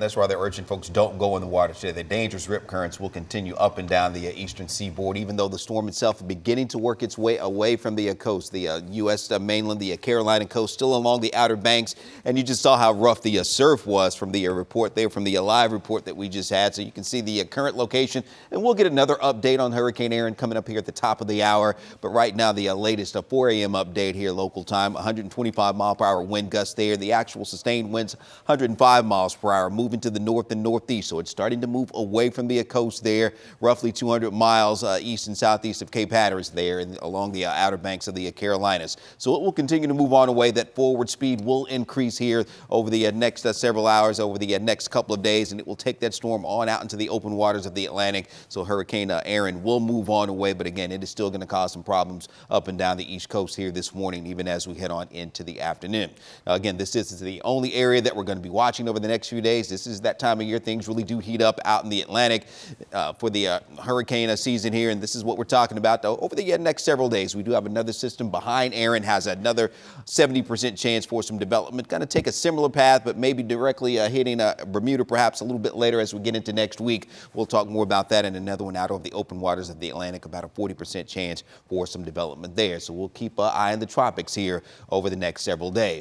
That's why they're urging folks don't go in the water today. The dangerous rip currents will continue up and down the eastern seaboard, even though the storm itself is beginning to work its way away from the coast, the U.S. mainland, the Carolina coast, still along the Outer Banks. And you just saw how rough the surf was from the report there, from the live report that we just had. So you can see the current location, and we'll get another update on Hurricane Erin coming up here at the top of the hour. But right now, the latest 4 a.m. update here, local time, 125 mile per hour wind gust there. The actual sustained winds, 105 miles per hour, moving to the north and northeast. So it's starting to move away from the coast there, roughly 200 miles east and southeast of Cape Hatteras there and along the Outer Banks of the Carolinas. So it will continue to move on away. That forward speed will increase here over the next several hours, over the next couple of days, and it will take that storm on out into the open waters of the Atlantic. So Hurricane Erin will move on away, but again, it is still going to cause some problems up and down the east coast here this morning, even as we head on into the afternoon. Now, again, this is the only area that we're going to be watching over the next few days. This is that time of year things really do heat up out in the Atlantic for the hurricane season here, and this is what we're talking about. Over the next several days, we do have another system behind Erin, has another 70% chance for some development. Going to take a similar path, but maybe directly hitting Bermuda perhaps a little bit later as we get into next week. We'll talk more about that and another one out over the open waters of the Atlantic, about a 40% chance for some development there. So we'll keep an eye on the tropics here over the next several days.